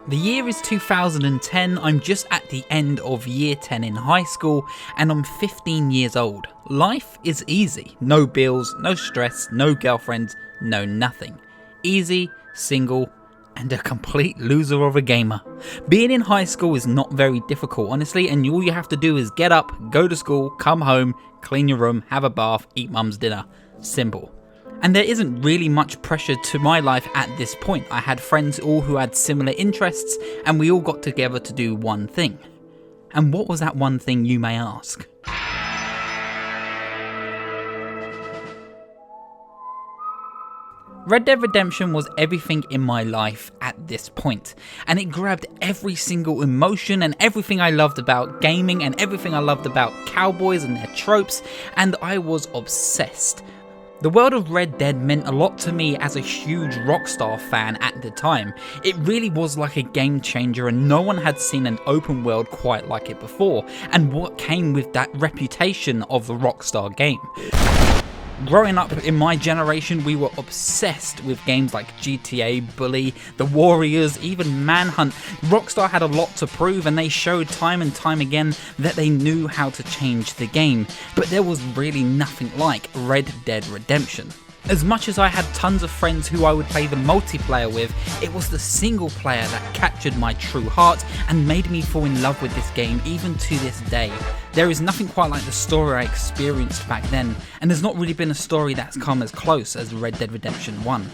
The year is 2010, I'm just at the end of year 10 in high school and I'm 15 years old. Life is easy, no bills, no stress, no girlfriends, no nothing. Easy, single, and a complete loser of a gamer. Being in high school is not very difficult honestly, and all you have to do is get up, go to school, come home, clean your room, have a bath, eat mum's dinner. Simple. And there isn't really much pressure to my life at this point. I had friends all who had similar interests and we all got together to do one thing. And what was that one thing, you may ask? Red Dead Redemption was everything in my life at this point, and it grabbed every single emotion and everything I loved about gaming and everything I loved about cowboys and their tropes, and I was obsessed. The world of Red Dead meant a lot to me as a huge Rockstar fan at the time. It really was like a game changer and no one had seen an open world quite like it before, and what came with that reputation of a Rockstar game. Growing up in my generation, we were obsessed with games like GTA, Bully, The Warriors, even Manhunt. Rockstar had a lot to prove and they showed time and time again that they knew how to change the game, but there was really nothing like Red Dead Redemption. As much as I had tons of friends who I would play the multiplayer with, it was the single player that captured my true heart and made me fall in love with this game even to this day. There is nothing quite like the story I experienced back then, and there's not really been a story that's come as close as Red Dead Redemption 1.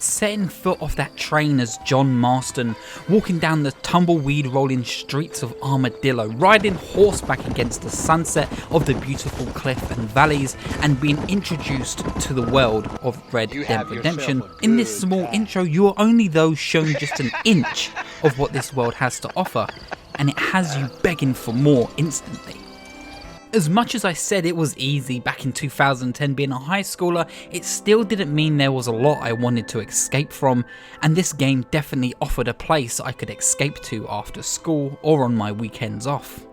Setting foot off that train as John Marston, walking down the tumbleweed rolling streets of Armadillo, riding horseback against the sunset of the beautiful cliff and valleys, and being introduced to the world of Red Dead Redemption. In this small intro, you are only though shown just an inch of what this world has to offer, and it has you begging for more instantly. As much as I said it was easy back in 2010 being a high schooler, it still didn't mean there was a lot I wanted to escape from, and this game definitely offered a place I could escape to after school or on my weekends off.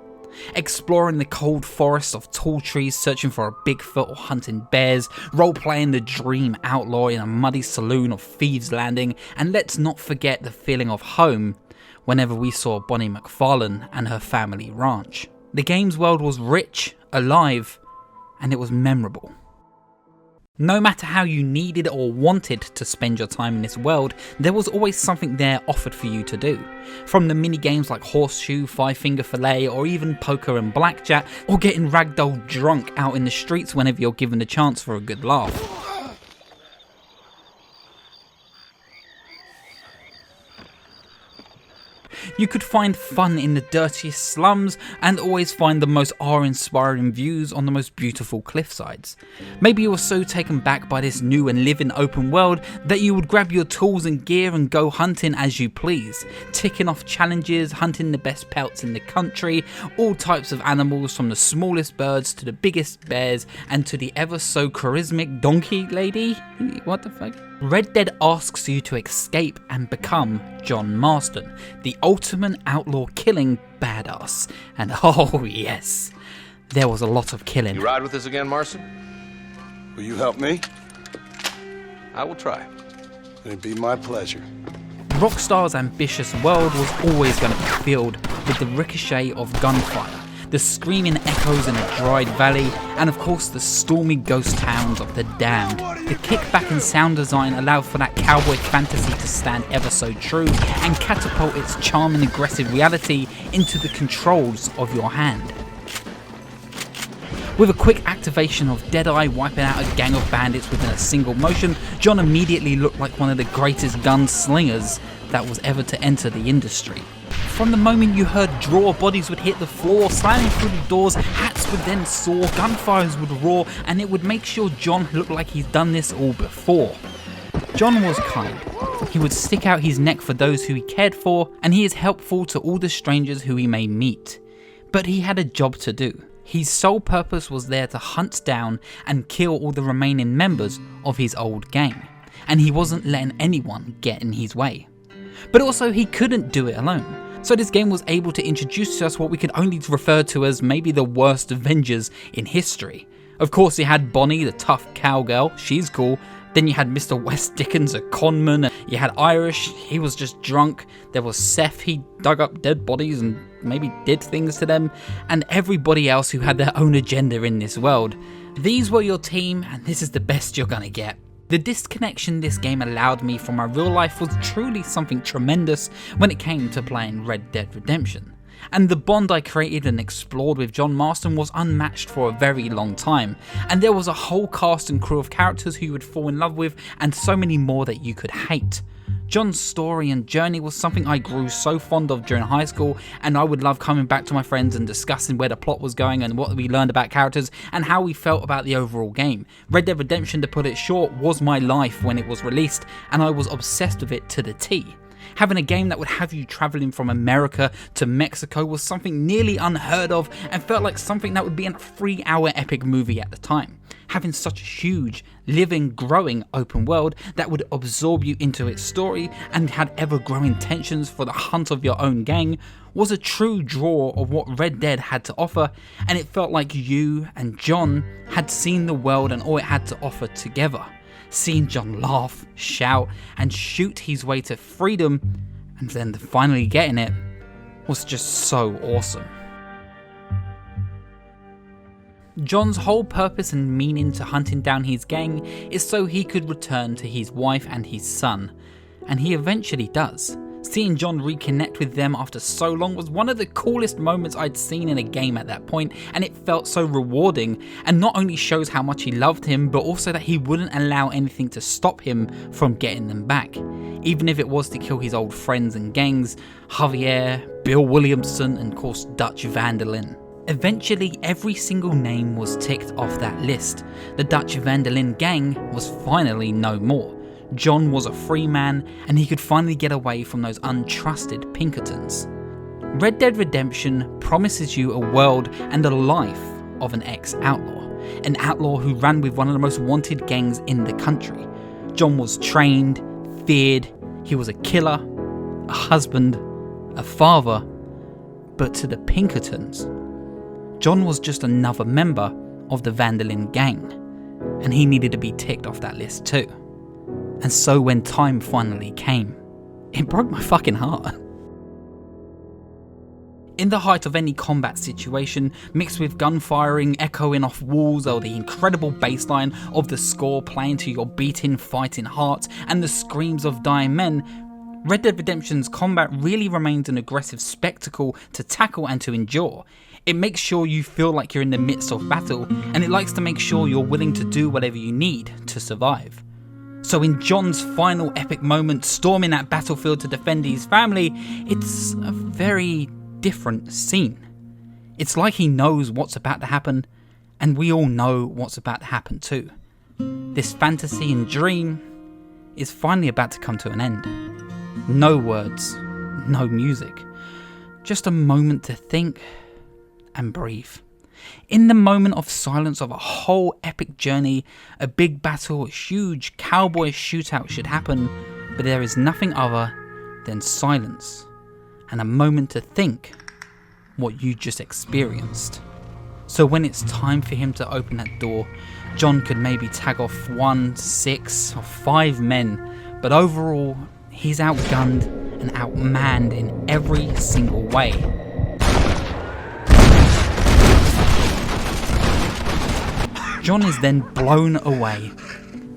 Exploring the cold forests of tall trees, searching for a Bigfoot or hunting bears, role-playing the dream outlaw in a muddy saloon of Thieves Landing, and let's not forget the feeling of home whenever we saw Bonnie McFarlane and her family ranch. The game's world was rich, alive, and it was memorable. No matter how you needed or wanted to spend your time in this world, there was always something there offered for you to do. From the mini games like Horseshoe, Five Finger Fillet, or even poker and blackjack, or getting ragdoll drunk out in the streets whenever you're given the chance for a good laugh. You could find fun in the dirtiest slums and always find the most awe-inspiring views on the most beautiful cliffsides. Maybe you were so taken back by this new and living open world that you would grab your tools and gear and go hunting as you please, ticking off challenges, hunting the best pelts in the country, all types of animals from the smallest birds to the biggest bears and to the ever so charismatic donkey lady? What the fuck? Red Dead asks you to escape and become John Marston, the ultimate outlaw killing badass. And oh yes, there was a lot of killing. You ride with us again, Marston? Will you help me? I will try. It'd be my pleasure. Rockstar's ambitious world was always going to be filled with the ricochet of gunfire, the screaming echoes in a dried valley, and of course the stormy ghost towns of the damned. The kickback and sound design allowed for that cowboy fantasy to stand ever so true and catapult its charming aggressive reality into the controls of your hand. With a quick activation of Deadeye wiping out a gang of bandits within a single motion, John immediately looked like one of the greatest gunslingers that was ever to enter the industry. From the moment you heard draw, bodies would hit the floor, slamming through the doors, hats would then soar, gunfires would roar, and it would make sure John looked like he's done this all before. John was kind. He would stick out his neck for those who he cared for, and he is helpful to all the strangers who he may meet. But he had a job to do. His sole purpose was there to hunt down and kill all the remaining members of his old gang, and he wasn't letting anyone get in his way. but also he couldn't do it alone. So this game was able to introduce to us what we could only refer to as maybe the worst Avengers in history. Of course, you had Bonnie, the tough cowgirl, she's cool. Then you had Mr. West Dickens, a conman. You had Irish, he was just drunk. There was Seth, he dug up dead bodies and maybe did things to them. And everybody else who had their own agenda in this world. These were your team, and this is the best you're gonna get. The disconnection this game allowed me from my real life was truly something tremendous when it came to playing Red Dead Redemption. And the bond I created and explored with John Marston was unmatched for a very long time, and there was a whole cast and crew of characters who you would fall in love with, and so many more that you could hate. John's story and journey was something I grew so fond of during high school, and I would love coming back to my friends and discussing where the plot was going and what we learned about characters and how we felt about the overall game. Red Dead Redemption, to put it short, was my life when it was released, and I was obsessed with it to the T. Having a game that would have you travelling from America to Mexico was something nearly unheard of and felt like something that would be in a 3-hour epic movie at the time. Having such a huge, living, growing open world that would absorb you into its story and had ever-growing tensions for the hunt of your own gang was a true draw of what Red Dead had to offer, and it felt like you and John had seen the world and all it had to offer together. Seeing John laugh, shout, and shoot his way to freedom, and then finally getting it, was just so awesome. John's whole purpose and meaning to hunting down his gang is so he could return to his wife and his son, and he eventually does. Seeing John reconnect with them after so long was one of the coolest moments I'd seen in a game at that point, and it felt so rewarding, and not only shows how much he loved him, but also that he wouldn't allow anything to stop him from getting them back. Even if it was to kill his old friends and gangs, Javier, Bill Williamson, and of course Dutch Van der Linde. Eventually, every single name was ticked off that list. The Dutch Van der Linde gang was finally no more. John was a free man, and he could finally get away from those untrusted Pinkertons. Red Dead Redemption promises you a world and a life of an ex-outlaw who ran with one of the most wanted gangs in the country. John was trained, feared, he was a killer, a husband, a father, but to the Pinkertons, John was just another member of the Van der Linde gang, and he needed to be ticked off that list too. And so when time finally came, it broke my fucking heart. In the height of any combat situation, mixed with gun firing, echoing off walls, or the incredible bassline of the score playing to your beating, fighting heart, and the screams of dying men, Red Dead Redemption's combat really remains an aggressive spectacle to tackle and to endure. It makes sure you feel like you're in the midst of battle, and it likes to make sure you're willing to do whatever you need to survive. So in John's final epic moment, storming that battlefield to defend his family, it's a very different scene. It's like he knows what's about to happen, and we all know what's about to happen too. This fantasy and dream is finally about to come to an end. No words, no music, just a moment to think and breathe. In the moment of silence of a whole epic journey, a big battle, a huge cowboy shootout should happen, but there is nothing other than silence and a moment to think what you just experienced. So when it's time for him to open that door, John could maybe tag off 1, 6, or 5 men, but overall, he's outgunned and outmanned in every single way. John is then blown away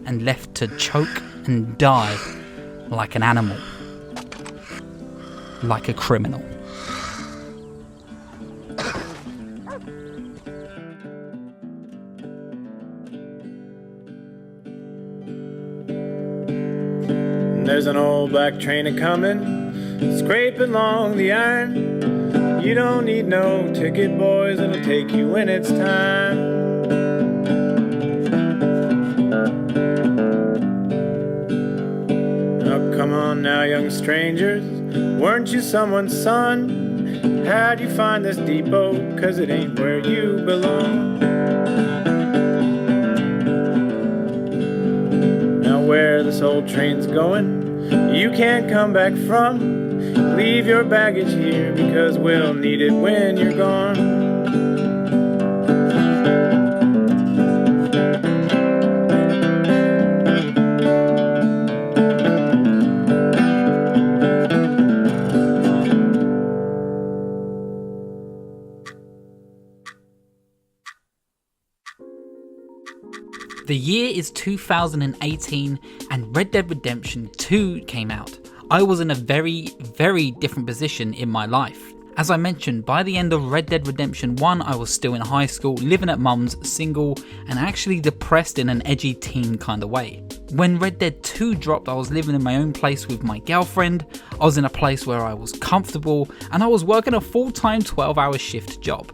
and left to choke and die like an animal, like a criminal. There's an old black train a-comin', scraping along the iron. You don't need no ticket, boys, it'll take you when it's time. Oh, come on now, young strangers, weren't you someone's son? How'd you find this depot? 'Cause it ain't where you belong. where this old train's going. You can't come back from. Leave your baggage here because we'll need it when you're gone. The year is 2018 and Red Dead Redemption 2 came out. I was in a very different position in my life. As I mentioned, by the end of Red Dead Redemption 1 I was still in high school, living at mum's, single, and actually depressed in an edgy teen kind of way. When Red Dead 2 dropped, I was living in my own place with my girlfriend, I was in a place where I was comfortable, and I was working a full-time 12-hour shift job.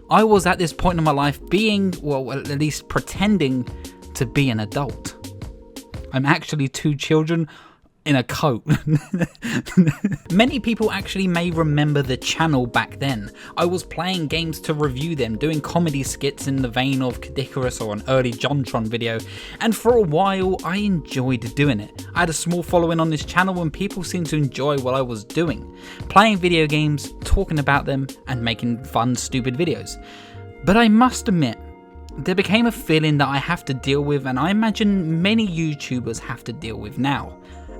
I was at this point in my life being, well, at least pretending to be an adult. I'm actually 2 children in a coat. Many people actually may remember the channel back then. I was playing games to review them, doing comedy skits in the vein of Kadikarus or an early JonTron video, and for a while I enjoyed doing it. I had a small following on this channel and people seemed to enjoy what I was doing, playing video games, talking about them, and making fun, stupid videos. But I must admit, there became a feeling that I have to deal with, and I imagine many YouTubers have to deal with now.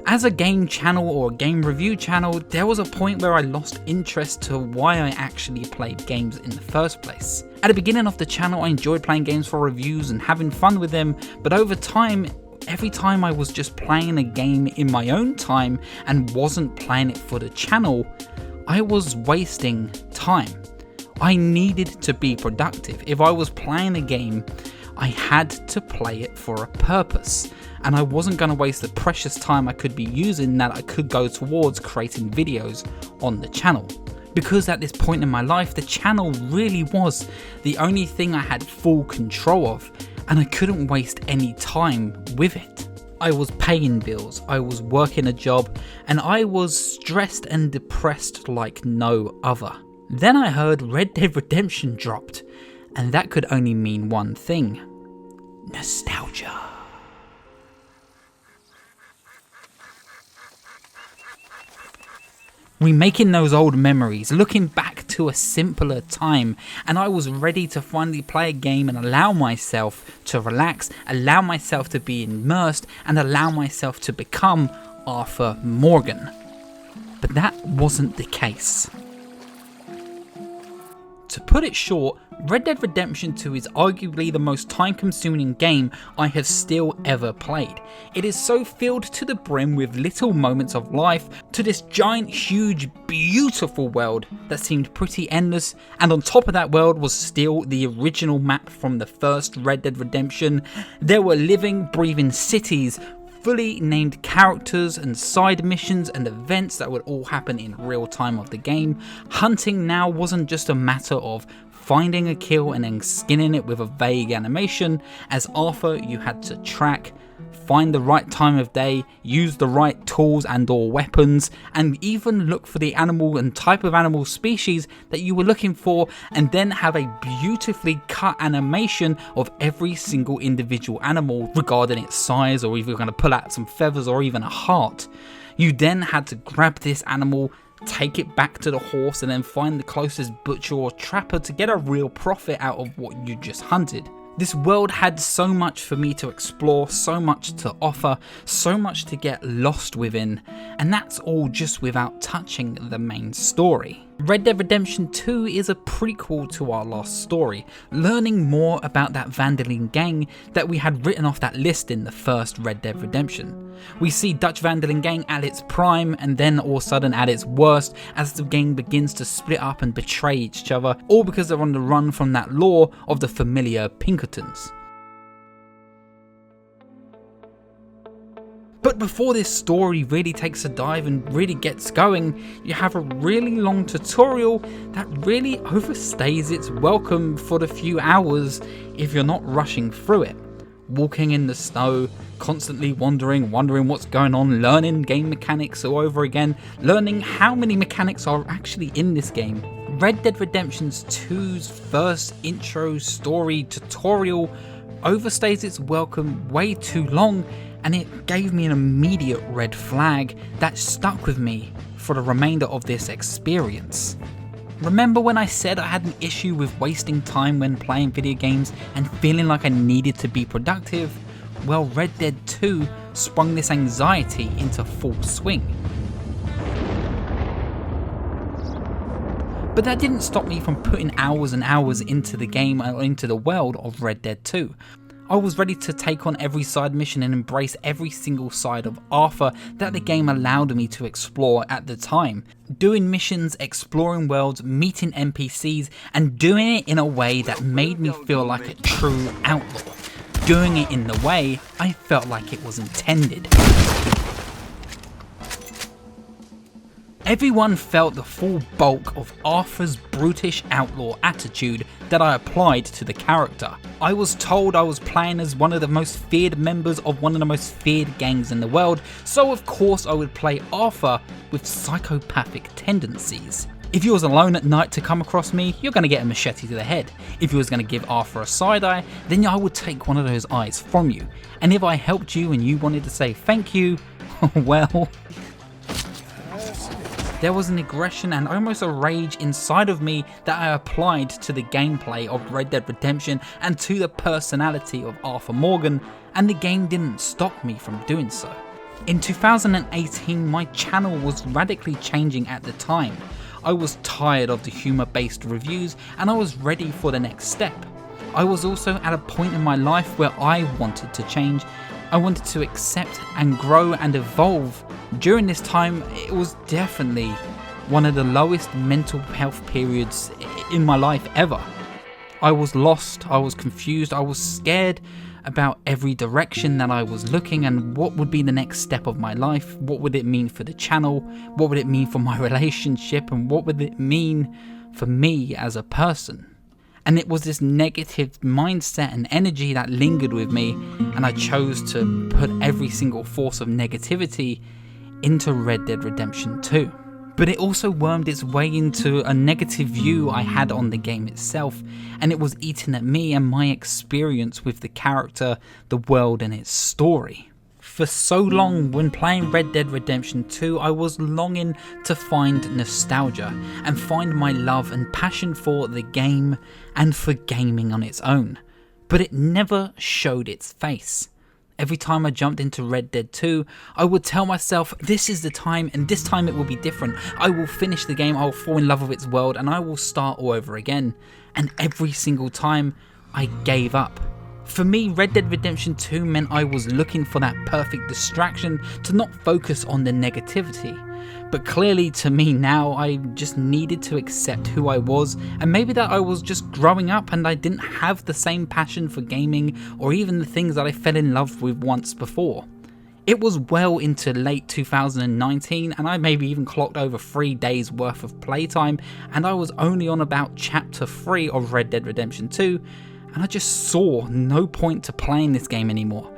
As a game channel or a game review channel, there was a point where I lost interest to why I actually played games in the first place. At the beginning of the channel, I enjoyed playing games for reviews and having fun with them, but over time, every time I was just playing a game in my own time and wasn't playing it for the channel, I was wasting time. I needed to be productive. If I was playing a game, I had to play it for a purpose, and I wasn't going to waste the precious time I could be using that I could go towards creating videos on the channel. Because at this point in my life, the channel really was the only thing I had full control of, and I couldn't waste any time with it. I was paying bills, I was working a job, and I was stressed and depressed like no other. Then I heard Red Dead Redemption dropped, and that could only mean one thing: nostalgia. Remaking those old memories, looking back to a simpler time, and I was ready to finally play a game and allow myself to relax, allow myself to be immersed, and allow myself to become Arthur Morgan. But that wasn't the case. To put it short, Red Dead Redemption 2 is arguably the most time-consuming game I have still ever played. It is so filled to the brim with little moments of life to this giant, huge, beautiful world that seemed pretty endless, and on top of that world was still the original map from the first Red Dead Redemption. There were living, breathing cities, fully named characters and side missions and events that would all happen in real time of the game. Hunting now wasn't just a matter of finding a kill and then skinning it with a vague animation. As Arthur, you had to track, find the right time of day, use the right tools and or weapons, and even look for the animal and type of animal species that you were looking for, and then have a beautifully cut animation of every single individual animal regarding its size, or if you're going to pull out some feathers or even a heart. You then had to grab this animal, take it back to the horse, and then find the closest butcher or trapper to get a real profit out of what you just hunted. This world had so much for me to explore, so much to offer, so much to get lost within, and that's all just without touching the main story. Red Dead Redemption 2 is a prequel to our last story, learning more about that Van der Linde gang that we had written off that list in the first Red Dead Redemption. We see Dutch Van der Linde gang at its prime, and then all of a sudden at its worst as the gang begins to split up and betray each other, all because they're on the run from that law of the familiar Pinkertons. But before this story really takes a dive and really gets going, you have a really long tutorial that really overstays its welcome for the few hours if you're not rushing through it. Walking in the snow, constantly wondering what's going on, learning game mechanics all over again, learning how many mechanics are actually in this game. Red Dead Redemption 2's first intro story tutorial overstays its welcome way too long, and it gave me an immediate red flag that stuck with me for the remainder of this experience. Remember when I said I had an issue with wasting time when playing video games and feeling like I needed to be productive? Well, Red Dead 2 sprung this anxiety into full swing. But that didn't stop me from putting hours and hours into the game or into the world of Red Dead 2. I was ready to take on every side mission and embrace every single side of Arthur that the game allowed me to explore at the time. Doing missions, exploring worlds, meeting NPCs, and doing it in a way that made me feel like a true outlaw. Doing it in the way I felt like it was intended. Everyone felt the full bulk of Arthur's brutish outlaw attitude that I applied to the character. I was told I was playing as one of the most feared members of one of the most feared gangs in the world, so of course I would play Arthur with psychopathic tendencies. If you was alone at night to come across me, you're going to get a machete to the head. If you was going to give Arthur a side eye, then I would take one of those eyes from you. And if I helped you and you wanted to say thank you, well... There was an aggression and almost a rage inside of me that I applied to the gameplay of Red Dead Redemption and to the personality of Arthur Morgan, and the game didn't stop me from doing so. In 2018, my channel was radically changing at the time. I was tired of the humour-based reviews and I was ready for the next step. I was also at a point in my life where I wanted to change. I wanted to accept and grow and evolve. During this time, it was definitely one of the lowest mental health periods in my life ever. I was lost, I was confused, I was scared about every direction that I was looking and what would be the next step of my life. What would it mean for the channel? What would it mean for my relationship? And what would it mean for me as a person? And it was this negative mindset and energy that lingered with me, and I chose to put every single force of negativity into Red Dead Redemption 2. But it also wormed its way into a negative view I had on the game itself, and it was eating at me and my experience with the character, the world and its story. For so long, when playing Red Dead Redemption 2, I was longing to find nostalgia and find my love and passion for the game and for gaming on its own. But it never showed its face. Every time I jumped into Red Dead 2, I would tell myself, this is the time and this time it will be different. I will finish the game, I will fall in love with its world and I will start all over again. And every single time, I gave up. For me, Red Dead Redemption 2 meant I was looking for that perfect distraction to not focus on the negativity. But clearly to me now, I just needed to accept who I was, and maybe that I was just growing up and I didn't have the same passion for gaming or even the things that I fell in love with once before. It was well into late 2019 and I maybe even clocked over 3 days worth of playtime, and I was only on about chapter 3 of Red Dead Redemption 2, and I just saw no point to playing this game anymore.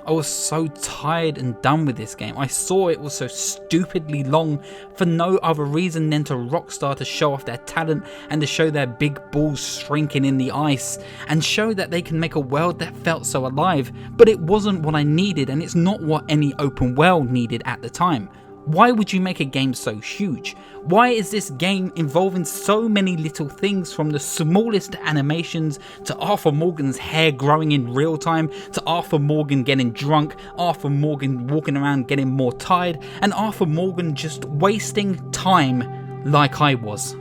I was so tired and done with this game. I saw it was so stupidly long for no other reason than to Rockstar to show off their talent and to show their big balls shrinking in the ice and show that they can make a world that felt so alive, but it wasn't what I needed and it's not what any open world needed at the time. Why would you make a game so huge? Why is this game involving so many little things, from the smallest animations to Arthur Morgan's hair growing in real time, to Arthur Morgan getting drunk, Arthur Morgan walking around getting more tired, and Arthur Morgan just wasting time like I was.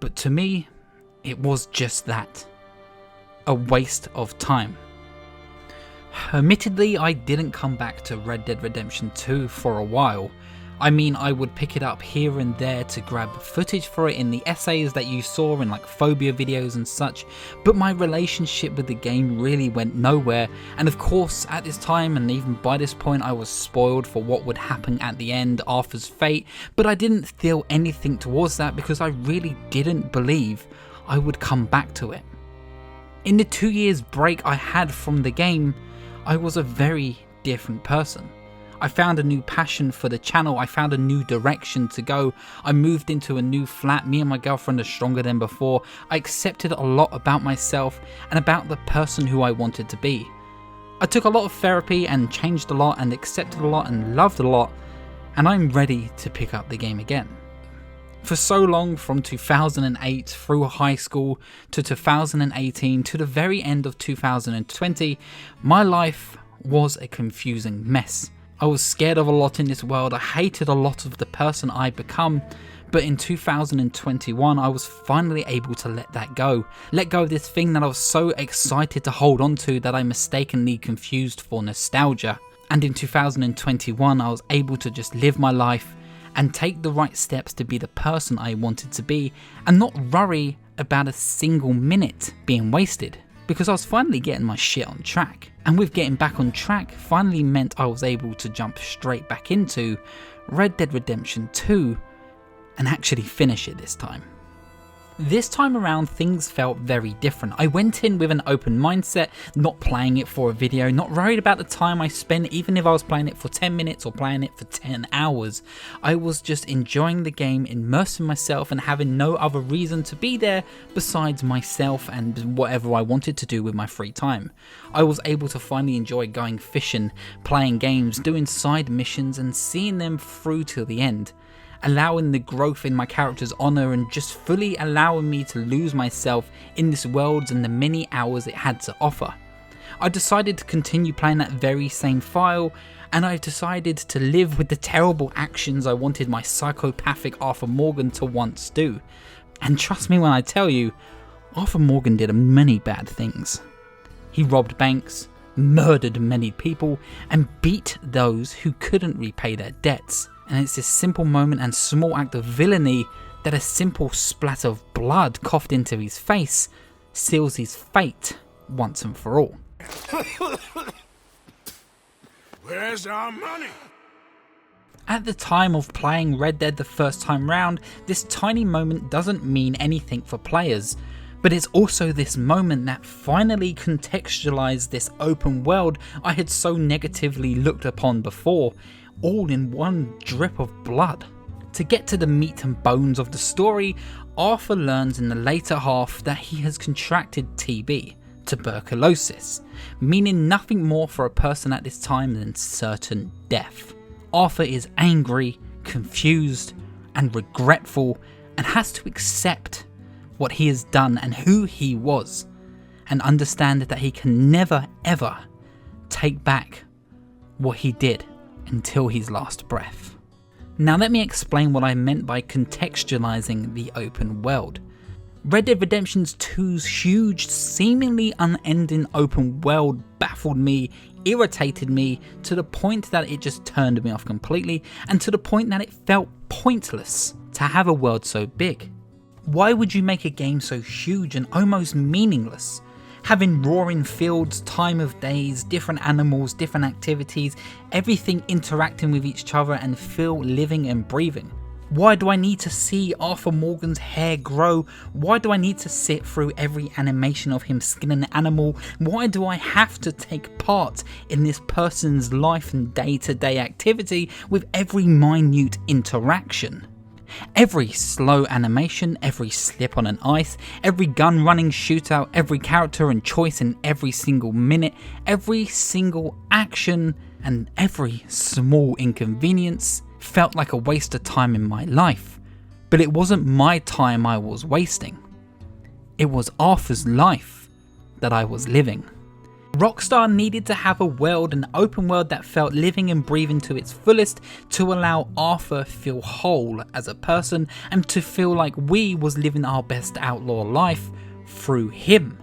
But to me, it was just that. A waste of time. Admittedly, I didn't come back to Red Dead Redemption 2 for a while. I mean, I would pick it up here and there to grab footage for it in the essays that you saw in like Phobia videos and such, but my relationship with the game really went nowhere, and of course at this time and even by this point I was spoiled for what would happen at the end, Arthur's fate, but I didn't feel anything towards that because I really didn't believe I would come back to it. In the 2 years break I had from the game, I was a very different person. I found a new passion for the channel, I found a new direction to go, I moved into a new flat, me and my girlfriend are stronger than before, I accepted a lot about myself and about the person who I wanted to be. I took a lot of therapy and changed a lot and accepted a lot and loved a lot, and I'm ready to pick up the game again. For so long, from 2008 through high school to 2018 to the very end of 2020, my life was a confusing mess. I was scared of a lot in this world, I hated a lot of the person I'd become, but in 2021 I was finally able to let that go. Let go of this thing that I was so excited to hold on to that I mistakenly confused for nostalgia. And in 2021 I was able to just live my life and take the right steps to be the person I wanted to be and not worry about a single minute being wasted. Because I was finally getting my shit on track. And with getting back on track finally meant I was able to jump straight back into Red Dead Redemption 2 and actually finish it this time. This time around things felt very different. I went in with an open mindset, not playing it for a video, not worried about the time I spent, even if I was playing it for 10 minutes or playing it for 10 hours. I was just enjoying the game, immersing myself and having no other reason to be there besides myself and whatever I wanted to do with my free time. I was able to finally enjoy going fishing, playing games, doing side missions and seeing them through till the end. Allowing the growth in my character's honour and just fully allowing me to lose myself in this world and the many hours it had to offer. I decided to continue playing that very same file, and I decided to live with the terrible actions I wanted my psychopathic Arthur Morgan to once do. And trust me when I tell you, Arthur Morgan did many bad things. He robbed banks, murdered many people, and beat those who couldn't repay their debts. And it's this simple moment and small act of villainy that a simple splat of blood coughed into his face seals his fate once and for all. Where's our money? At the time of playing Red Dead the first time round, this tiny moment doesn't mean anything for players, but it's also this moment that finally contextualized this open world I had so negatively looked upon before, all in one drip of blood. To get to the meat and bones of the story, Arthur learns in the later half that he has contracted TB, tuberculosis, meaning nothing more for a person at this time than certain death. Arthur is angry, confused, and regretful, and has to accept what he has done and who he was, and understand that he can never ever take back what he did until his last breath. Now let me explain what I meant by contextualizing the open world. Red Dead Redemption 2's huge, seemingly unending open world baffled me, irritated me, to the point that it just turned me off completely, and to the point that it felt pointless to have a world so big. Why would you make a game so huge and almost meaningless? Having roaring fields, time of days, different animals, different activities, everything interacting with each other and feel living and breathing. Why do I need to see Arthur Morgan's hair grow? Why do I need to sit through every animation of him skinning an animal? Why do I have to take part in this person's life and day-to-day activity with every minute interaction? Every slow animation, every slip on an ice, every gun running shootout, every character and choice in every single minute, every single action and every small inconvenience felt like a waste of time in my life. But it wasn't my time I was wasting. It was Arthur's life that I was living. Rockstar needed to have a world, an open world that felt living and breathing to its fullest to allow Arthur feel whole as a person and to feel like we was living our best outlaw life through him.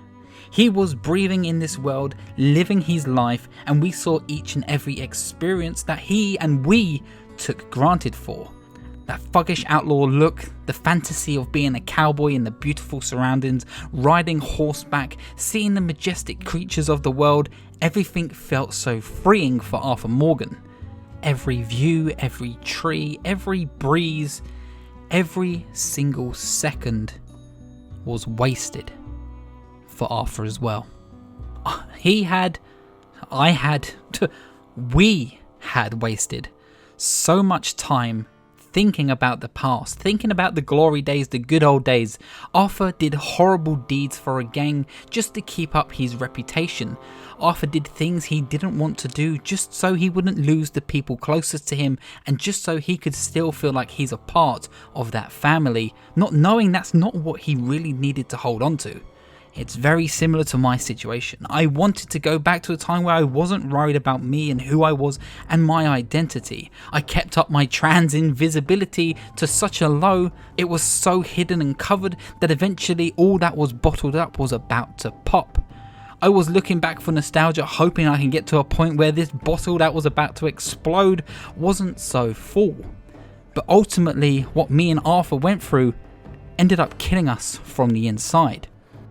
He was breathing in this world, living his life, and we saw each and every experience that he and we took granted for. That thuggish outlaw look, the fantasy of being a cowboy in the beautiful surroundings, riding horseback, seeing the majestic creatures of the world, everything felt so freeing for Arthur Morgan. Every view, every tree, every breeze, every single second was wasted for Arthur as well. We had wasted so much time thinking about the past, thinking about the glory days, the good old days. Arthur did horrible deeds for a gang just to keep up his reputation. Arthur did things he didn't want to do just so he wouldn't lose the people closest to him and just so he could still feel like he's a part of that family, not knowing that's not what he really needed to hold on to. It's very similar to my situation. I wanted to go back to a time where I wasn't worried about me and who I was and my identity. I kept up my trans invisibility to such a low, it was so hidden and covered that eventually all that was bottled up was about to pop. I was looking back for nostalgia, hoping I can get to a point where this bottle that was about to explode wasn't so full. But ultimately, what me and Arthur went through ended up killing us from the inside.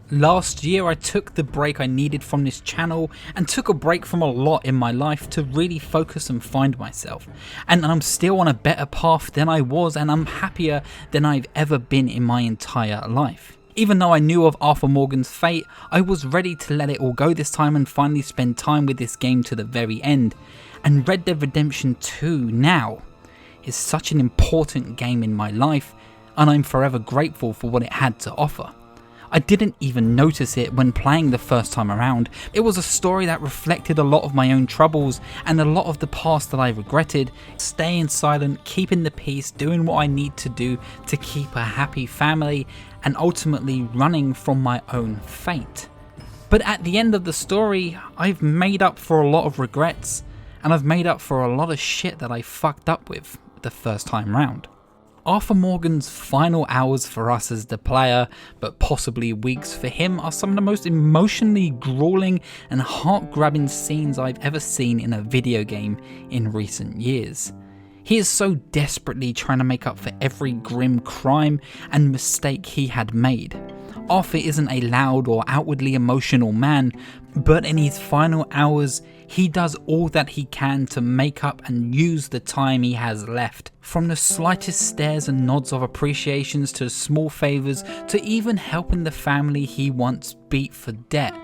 Last year I took the break I needed from this channel and took a break from a lot in my life to really focus and find myself. And I'm still on a better path than I was, and I'm happier than I've ever been in my entire life. Even though I knew of Arthur Morgan's fate, I was ready to let it all go this time and finally spend time with this game to the very end. And Red Dead Redemption 2 now is such an important game in my life, and I'm forever grateful for what it had to offer. I didn't even notice it when playing the first time around. It was a story that reflected a lot of my own troubles and a lot of the past that I regretted. Staying silent, keeping the peace, doing what I need to do to keep a happy family, and ultimately running from my own fate. But at the end of the story, I've made up for a lot of regrets, and I've made up for a lot of shit that I fucked up with the first time round. Arthur Morgan's final hours for us as the player, but possibly weeks for him, are some of the most emotionally grueling and heart-grabbing scenes I've ever seen in a video game in recent years. He is so desperately trying to make up for every grim crime and mistake he had made. Arthur isn't a loud or outwardly emotional man, but in his final hours, he does all that he can to make up and use the time he has left. From the slightest stares and nods of appreciations to small favours to even helping the family he once beat for debt.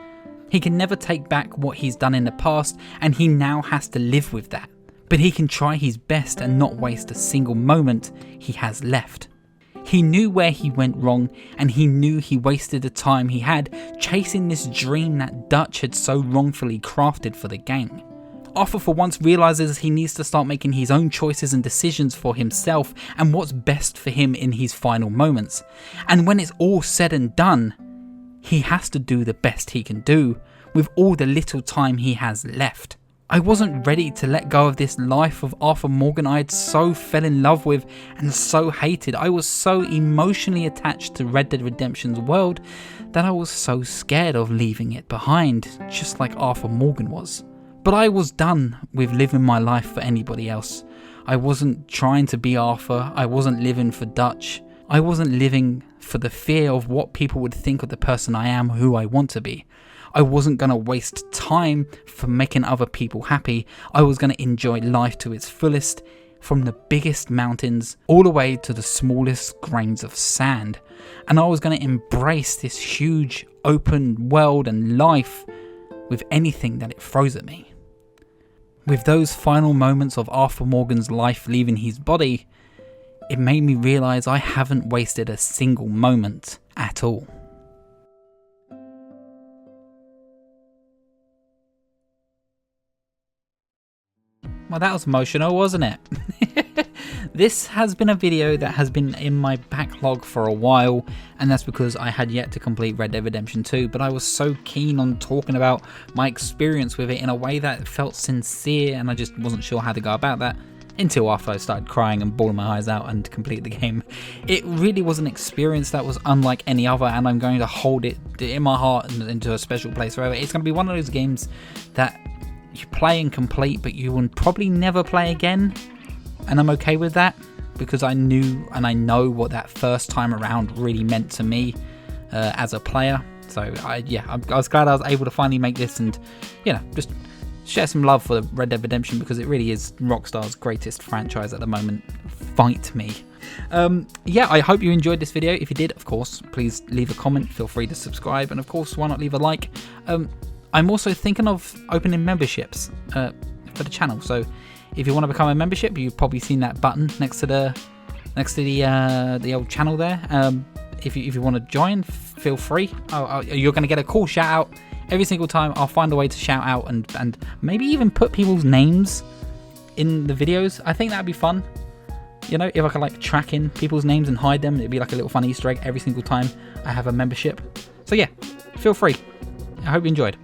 He can never take back what he's done in the past, and he now has to live with that. But he can try his best and not waste a single moment he has left. He knew where he went wrong, and he knew he wasted the time he had chasing this dream that Dutch had so wrongfully crafted for the gang. Arthur for once realises he needs to start making his own choices and decisions for himself and what's best for him in his final moments. And when it's all said and done, he has to do the best he can do with all the little time he has left. I wasn't ready to let go of this life of Arthur Morgan I had so fell in love with and so hated. I was so emotionally attached to Red Dead Redemption's world that I was so scared of leaving it behind, just like Arthur Morgan was. But I was done with living my life for anybody else. I wasn't trying to be Arthur, I wasn't living for Dutch. I wasn't living for the fear of what people would think of the person I am, who I want to be. I wasn't going to waste time for making other people happy. I was going to enjoy life to its fullest, from the biggest mountains all the way to the smallest grains of sand. And I was going to embrace this huge open world and life with anything that it throws at me. With those final moments of Arthur Morgan's life leaving his body, it made me realise I haven't wasted a single moment at all. Well, that was emotional, wasn't it? This has been a video that has been in my backlog for a while, and that's because I had yet to complete Red Dead Redemption 2, but I was so keen on talking about my experience with it in a way that felt sincere, and I just wasn't sure how to go about that until after I started crying and bawling my eyes out and complete the game. It really was an experience that was unlike any other, and I'm going to hold it in my heart and into a special place forever. It's going to be one of those games that you play and complete, but you will probably never play again, and I'm okay with that because I knew and I know what that first time around really meant to me as a player. So I was glad I was able to finally make this and just share some love for Red Dead Redemption, because it really is Rockstar's greatest franchise at the moment. Fight me. I hope you enjoyed this video. If you did, of course, please leave a comment, feel free to subscribe, and of course, why not leave a like. I'm also thinking of opening memberships for the channel, so if you want to become a membership, you've probably seen that button next to the next to the old channel there. If you want to join, feel free. You're going to get a cool shout out every single time. I'll find a way to shout out and maybe even put people's names in the videos. I think that'd be fun. You know, if I could like track in people's names and hide them, it'd be like a little fun Easter egg every single time I have a membership. So yeah, feel free. I hope you enjoyed.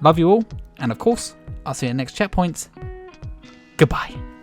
Love you all, and of course, I'll see you at the next checkpoints. Goodbye.